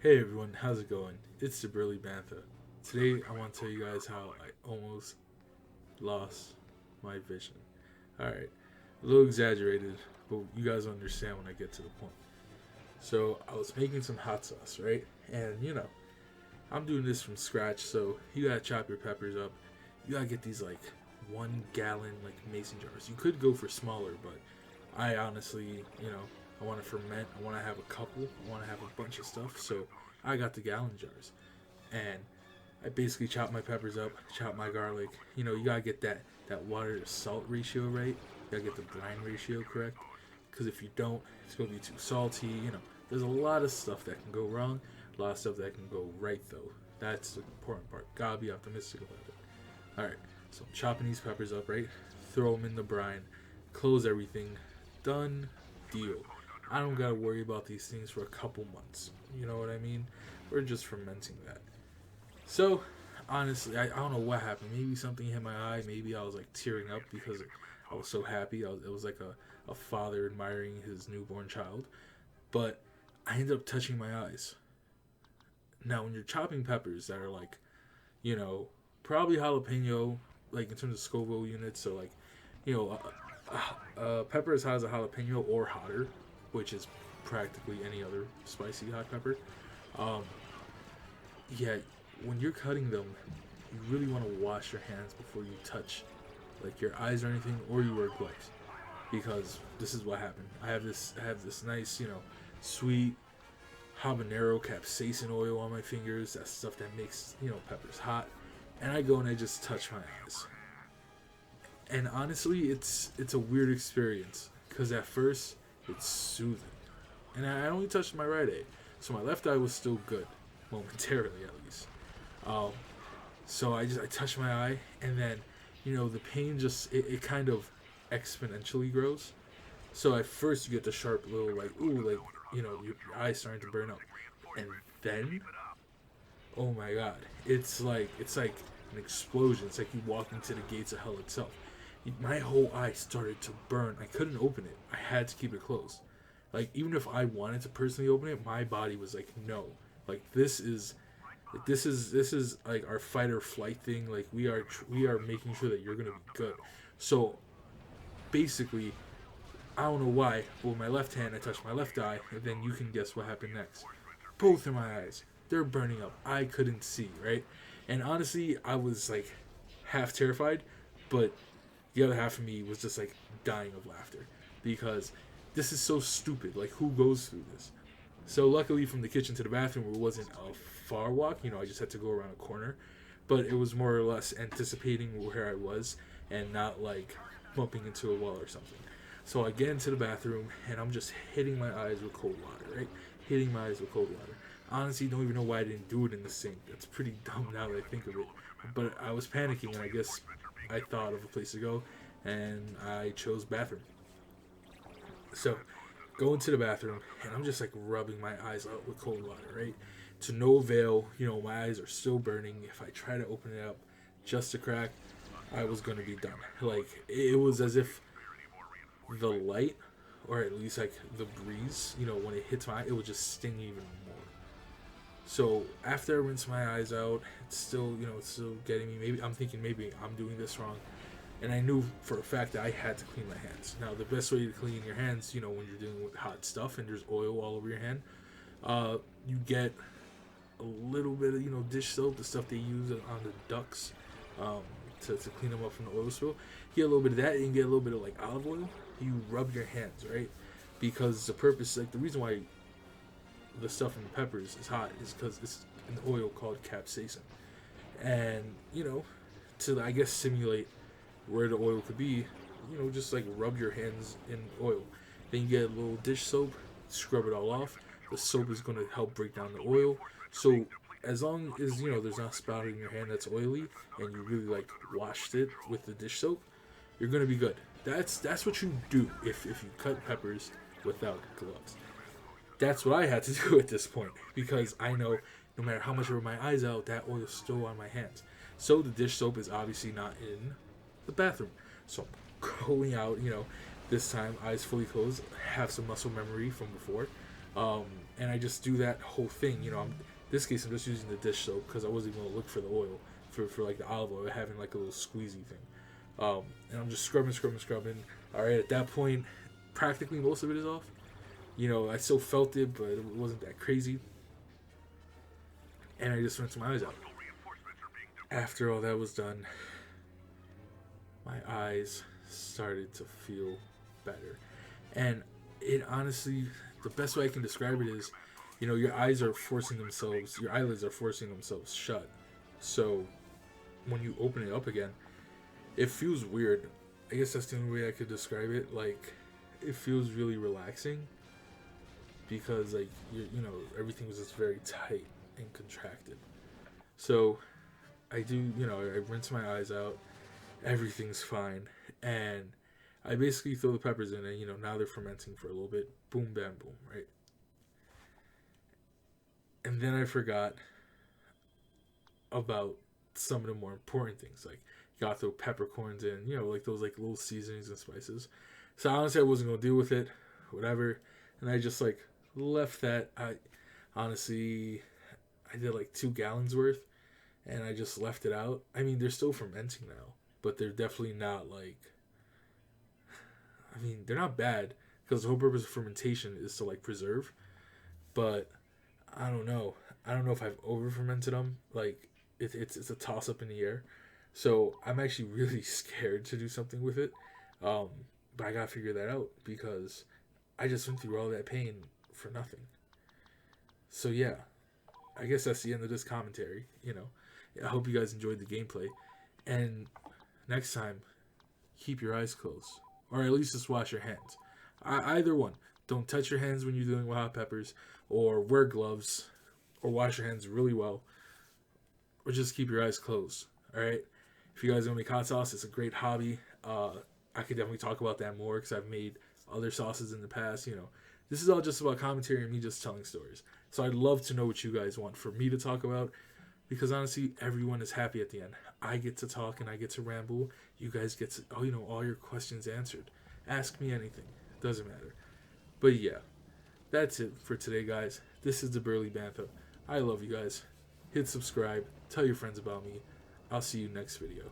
Hey everyone, how's it going? It's the Burly Bantha. Today I want to tell you guys how I almost lost my vision. Alright, a little exaggerated, but you guys will understand when I get to the point. So I was making some hot sauce, right? And I'm doing this from scratch, so you gotta chop your peppers up. You gotta get these like 1 gallon like mason jars. You could go for smaller, but I honestly, I want to ferment. I want to have a couple. I want to have a bunch of stuff. So I got the gallon jars, and I basically chop my peppers up, chop my garlic. You gotta get that water to salt ratio right. You gotta get the brine ratio correct, because if you don't, it's gonna be too salty. There's a lot of stuff that can go wrong. A lot of stuff that can go right though. That's the important part. Gotta be optimistic about it. All right. So I'm chopping these peppers up, right? Throw them in the brine. Close everything. Done deal. I don't gotta worry about these things for a couple months. You know what I mean? We're just fermenting that. So, honestly, I don't know what happened. Maybe something hit my eye. Maybe I was like tearing up because I was so happy. It was like a father admiring his newborn child. But I ended up touching my eyes. Now, when you're chopping peppers that are like, you know, probably jalapeno, like in terms of Scoville units, so like, you know, pepper as hot as a jalapeno or hotter, which is practically any other spicy hot pepper. Um, yeah, when you're cutting them, you really want to wash your hands before you touch like your eyes or anything, or you wear gloves, because this is what happened. I have this nice, sweet habanero capsaicin oil on my fingers. That's stuff that makes peppers hot, and I go and I just touch my eyes. And honestly, it's a weird experience because at first it's soothing, and I only touched my right eye, so my left eye was still good, momentarily at least. Um, so I touched my eye, and then the pain just it kind of exponentially grows. So at first you get the sharp little like ooh like your eyes starting to burn up, and then oh my god, it's like an explosion. It's like you walk into the gates of hell itself. My whole eye started to burn. I couldn't open it. I had to keep it closed. Like even if I wanted to personally open it, my body was like, no. Like this is like our fight or flight thing. Like we are making sure that you're gonna be good. So basically, I don't know why, but with my left hand I touched my left eye, and then you can guess what happened next. Both of my eyes, they're burning up. I couldn't see, right? And honestly, I was like half terrified, but the other half of me was just like dying of laughter because this is so stupid. Like, who goes through this? So, luckily, from the kitchen to the bathroom, it wasn't a far walk. I just had to go around a corner, but it was more or less anticipating where I was and not like bumping into a wall or something. So, I get into the bathroom and I'm just hitting my eyes with cold water, right? Hitting my eyes with cold water. Honestly, don't even know why I didn't do it in the sink. That's pretty dumb now that I think of it. But I was panicking, and I guess I thought of a place to go, and I chose bathroom. So, go into the bathroom, and I'm just like rubbing my eyes out with cold water, right? To no avail, my eyes are still burning. If I try to open it up just a crack, I was gonna be done. Like, it was as if the light, or at least like the breeze, when it hits my eye, it would just sting even more. So after I rinse my eyes out, it's still getting me. Maybe I'm thinking maybe I'm doing this wrong, and I knew for a fact that I had to clean my hands. Now the best way to clean your hands, when you're dealing with hot stuff and there's oil all over your hand, you get a little bit of dish soap, the stuff they use on the ducks, um, to clean them up from the oil spill. You get a little bit of that, and you get a little bit of like olive oil. You rub your hands, right? Because the purpose, like the reason why the stuff in the peppers is hot is because it's an oil called capsaicin, and to I guess simulate where the oil could be, just like rub your hands in oil. Then you get a little dish soap, scrub it all off. The soap is going to help break down the oil. So as long as there's not spouting in your hand that's oily, and you really like washed it with the dish soap, you're gonna be good. That's what you do if you cut peppers without gloves. That's what I had to do at this point, because I know no matter how much I rub my eyes out, that oil is still on my hands. So the dish soap is obviously not in the bathroom. So I'm going out, this time eyes fully closed, have some muscle memory from before, um, and I just do that whole thing. This case I'm just using the dish soap because I wasn't even gonna look for the oil for like the olive oil having like a little squeezy thing. And I'm just scrubbing. All right, at that point, practically most of it is off. I still felt it, but it wasn't that crazy. And I just rinsed my eyes out. After all that was done, my eyes started to feel better. And it honestly, the best way I can describe it is, your eyes are forcing themselves, your eyelids are forcing themselves shut. So when you open it up again, it feels weird. I guess that's the only way I could describe it. Like, it feels really relaxing because, like, everything was just very tight and contracted. So I do, I rinse my eyes out. Everything's fine. And I basically throw the peppers in, and now they're fermenting for a little bit. Boom, bam, boom, right? And then I forgot about some of the more important things, like you gotta throw peppercorns in, like those like little seasonings and spices. So honestly, I wasn't gonna deal with it, whatever, and I just like left that. Honestly, I did like 2 gallons worth, and I just left it out. I mean, they're still fermenting now, but they're definitely not like. I mean, they're not bad because the whole purpose of fermentation is to like preserve. But I don't know. I don't know if I've over fermented them. Like it's a toss up in the air. So I'm actually really scared to do something with it. Um, but I gotta figure that out because I just went through all that pain for nothing. So yeah, I guess that's the end of this commentary. I hope you guys enjoyed the gameplay, and next time, keep your eyes closed, or at least just wash your hands. Either one. Don't touch your hands when you're dealing with hot peppers, or wear gloves, or wash your hands really well, or just keep your eyes closed. All right. If you guys want to make hot sauce, it's a great hobby. I could definitely talk about that more because I've made other sauces in the past. This is all just about commentary and me just telling stories. So I'd love to know what you guys want for me to talk about because honestly, everyone is happy at the end. I get to talk and I get to ramble. You guys get to, all your questions answered. Ask me anything. Doesn't matter. But yeah, that's it for today, guys. This is the Burly Bantha. I love you guys. Hit subscribe. Tell your friends about me. I'll see you next video.